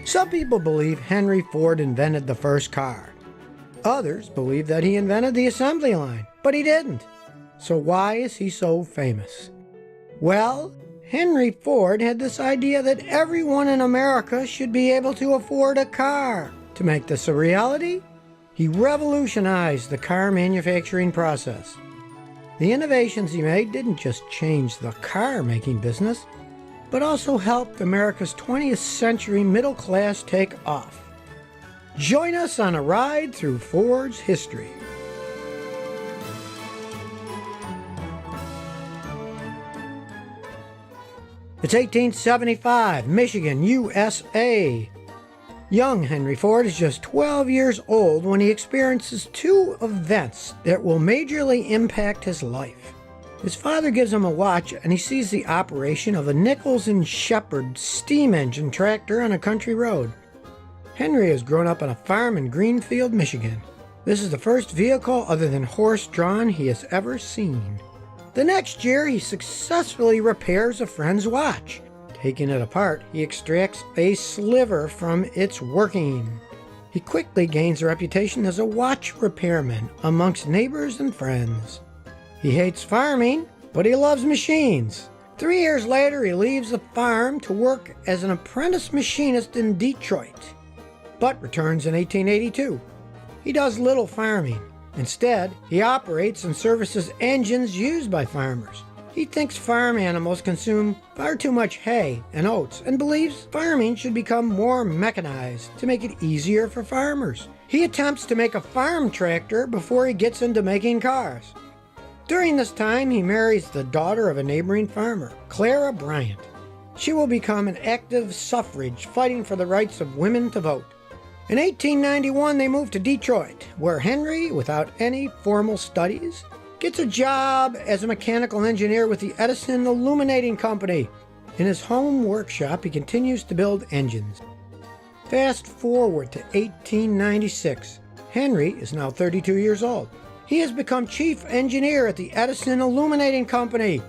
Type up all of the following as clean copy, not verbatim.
Some people believe Henry Ford invented the first car. Others believe that he invented the assembly line, but he didn't. So why is he so famous? Well, Henry Ford had this idea that everyone in America should be able to afford a car. To make this a reality, he revolutionized the car manufacturing process. The innovations he made didn't just change the car-making business, but also helped America's 20th century middle class take off. Join us on a ride through Ford's history. It's 1875, Michigan, USA. Young Henry Ford is just 12 years old when he experiences two events that will majorly impact his life. His father gives him a watch and he sees the operation of a Nichols and Shepard steam engine tractor on a country road. Henry has grown up on a farm in Greenfield, Michigan. This is the first vehicle other than horse-drawn he has ever seen. The next year, he successfully repairs a friend's watch. Taking it apart, he extracts a sliver from its working. He quickly gains a reputation as a watch repairman amongst neighbors and friends. He hates farming, but he loves machines. 3 years later, he leaves the farm to work as an apprentice machinist in Detroit, but returns in 1882. He does little farming. Instead, he operates and services engines used by farmers. He thinks farm animals consume far too much hay and oats and believes farming should become more mechanized to make it easier for farmers. He attempts to make a farm tractor before he gets into making cars. During this time, he marries the daughter of a neighboring farmer, Clara Bryant. She will become an active suffrage fighting for the rights of women to vote. In 1891, they moved to Detroit, where Henry, without any formal studies, gets a job as a mechanical engineer with the Edison Illuminating Company. In his home workshop, he continues to build engines. Fast forward to 1896. Henry is now 32 years old. He has become chief engineer at the Edison Illuminating Company.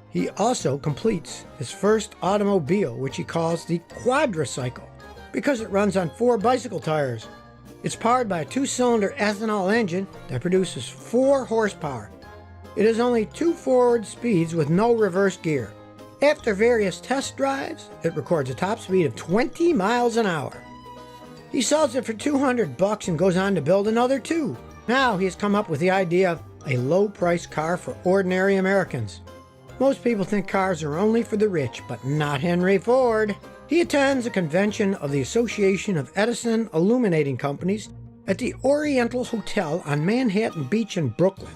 He also completes his first automobile, which he calls the quadricycle, because it runs on 4 bicycle tires. It's powered by a 2-cylinder ethanol engine that produces 4 horsepower. It has only 2 forward speeds with no reverse gear. After various test drives, it records a top speed of 20 miles an hour. He sells it for $200 and goes on to build another 2. Now he has come up with the idea of a low-price car for ordinary Americans. Most people think cars are only for the rich, but not Henry Ford. He attends a convention of the Association of Edison Illuminating Companies at the Oriental Hotel on Manhattan Beach in Brooklyn.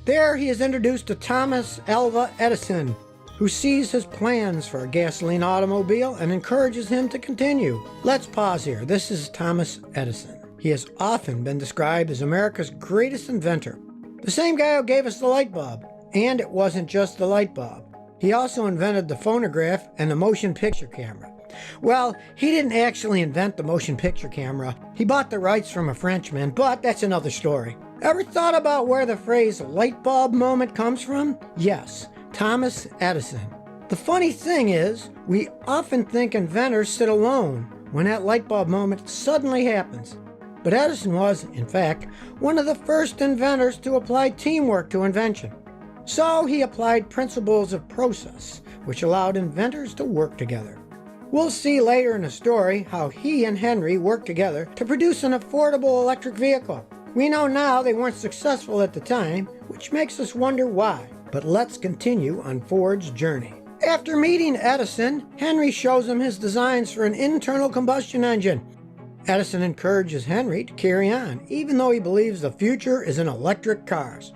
There he is introduced to Thomas Alva Edison, who sees his plans for a gasoline automobile and encourages him to continue. Let's pause here. This is Thomas Edison. He has often been described as America's greatest inventor. The same guy who gave us the light bulb. And it wasn't just the light bulb. He also invented the phonograph and the motion picture camera. Well, he didn't actually invent the motion picture camera. He bought the rights from a Frenchman, but that's another story. Ever thought about where the phrase light bulb moment comes from? Yes, Thomas Edison. The funny thing is, we often think inventors sit alone when that light bulb moment suddenly happens. But Edison was, in fact, one of the first inventors to apply teamwork to invention. So he applied principles of process, which allowed inventors to work together. We'll see later in the story how he and Henry worked together to produce an affordable electric vehicle. We know now they weren't successful at the time, which makes us wonder why. But let's continue on Ford's journey. After meeting Edison, Henry shows him his designs for an internal combustion engine. Edison encourages Henry to carry on, even though he believes the future is in electric cars.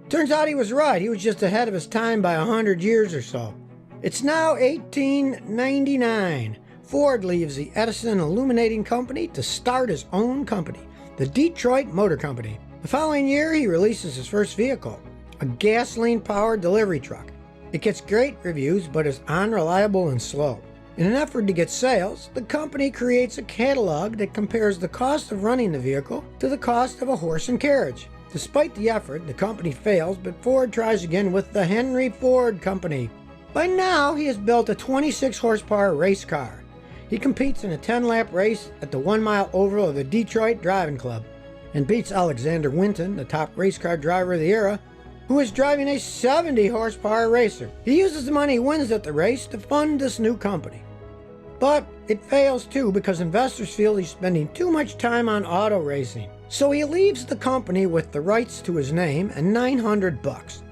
Turns out he was right. He was just ahead of his time by 100 years or so. It's now 1899. Ford leaves the Edison Illuminating Company to start his own company, the Detroit Motor Company. The following year, he releases his first vehicle, a gasoline-powered delivery truck. It gets great reviews, but is unreliable and slow. In an effort to get sales, the company creates a catalog that compares the cost of running the vehicle to the cost of a horse and carriage. Despite the effort, the company fails, but Ford tries again with the Henry Ford Company. By now, he has built a 26 horsepower race car. He He competes in a 10-lap race at the 1-mile oval of the Detroit Driving Club and beats Alexander Winton, the top race car driver of the era, who is driving a 70-horsepower racer. He uses the money he wins at the race to fund this new company. But it fails too because investors feel he's spending too much time on auto racing. So he leaves the company with the rights to his name and $900.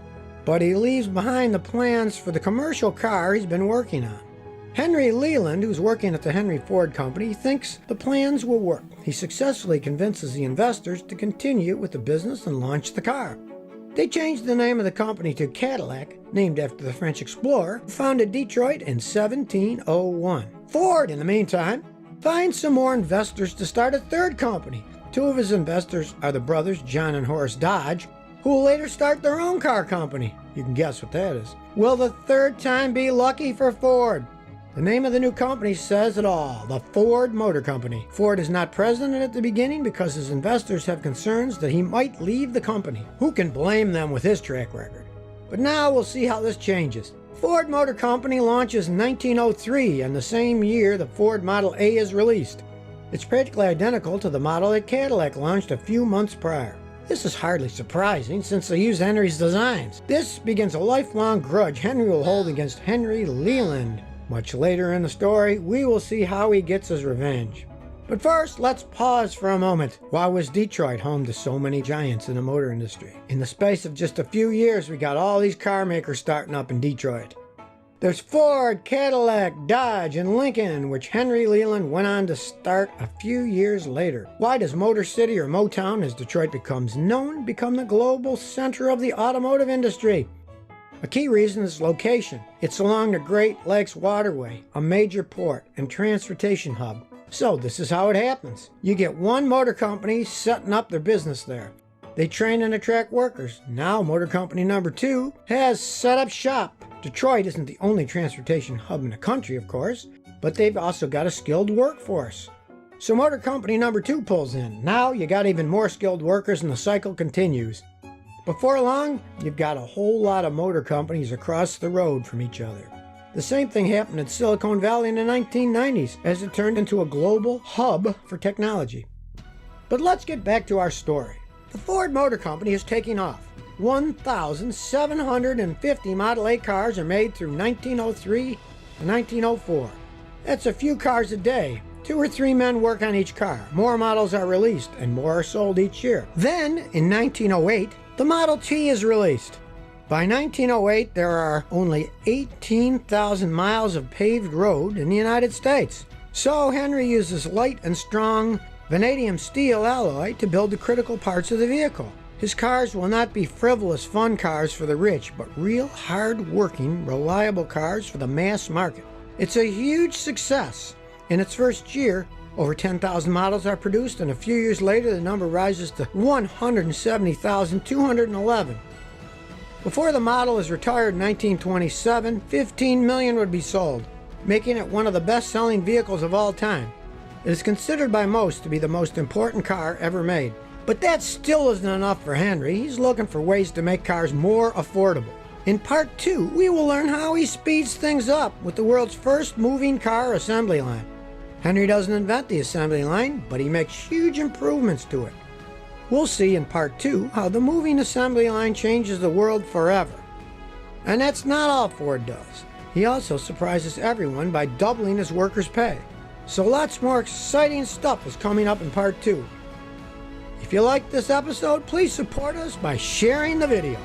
But he leaves behind the plans for the commercial car he's been working on. Henry Leland, who's working at the Henry Ford Company, thinks the plans will work. He successfully convinces the investors to continue with the business and launch the car. They changed the name of the company to Cadillac, named after the French explorer who founded Detroit in 1701. Ford, in the meantime, finds some more investors to start a third company. Two of his investors are the brothers John and Horace Dodge, who will later start their own car company. You can guess what that is. Will the third time be lucky for Ford? The name of the new company says it all, the Ford Motor Company. Ford is not president at the beginning because his investors have concerns that he might leave the company. Who can blame them with his track record? But now we'll see how this changes. Ford Motor Company launches in 1903, and the same year the Ford Model A is released. It's practically identical to the model that Cadillac launched a few months prior. This is hardly surprising since they use Henry's designs. This begins a lifelong grudge Henry will hold against Henry Leland. Much later in the story, we will see how he gets his revenge. But first, let's pause for a moment. Why was Detroit home to so many giants in the motor industry? In the space of just a few years, we got all these car makers starting up in Detroit. There's Ford, Cadillac, Dodge, and Lincoln, which Henry Leland went on to start a few years later. Why does Motor City, or Motown as Detroit becomes known, become the global center of the automotive industry? A key reason is location. It's along the Great Lakes Waterway, a major port and transportation hub. So this is how it happens. You get one motor company setting up their business there. They train and attract workers. Now motor company number 2 has set up shop. Detroit isn't the only transportation hub in the country, of course, but they've also got a skilled workforce. So motor company number 2 pulls in. Now you got even more skilled workers and the cycle continues. Before long, you've got a whole lot of motor companies across the road from each other. The same thing happened in Silicon Valley in the 1990s as it turned into a global hub for technology. But let's get back to our story. The Ford Motor Company is taking off. 1,750 Model A cars are made through 1903 to 1904. That's a few cars a day. 2 or 3 men work on each car. More models are released and more are sold each year. Then, in 1908, the Model T is released. By 1908, there are only 18,000 miles of paved road in the United States. So Henry uses light and strong vanadium steel alloy to build the critical parts of the vehicle. His cars will not be frivolous fun cars for the rich, but real hard-working, reliable cars for the mass market. It's a huge success. In its first year, over 10,000 models are produced, and a few years later the number rises to 170,211. Before the model is retired in 1927, 15 million would be sold, making it one of the best-selling vehicles of all time. It is considered by most to be the most important car ever made. But that still isn't enough for Henry. He's looking for ways to make cars more affordable. In part 2, we will learn how he speeds things up with the world's first moving car assembly line. Henry doesn't invent the assembly line, but he makes huge improvements to it. We'll see in part 2 how the moving assembly line changes the world forever. And that's not all Ford does. He also surprises everyone by doubling his workers' pay. So lots more exciting stuff is coming up in part 2. If you liked this episode, please support us by sharing the video.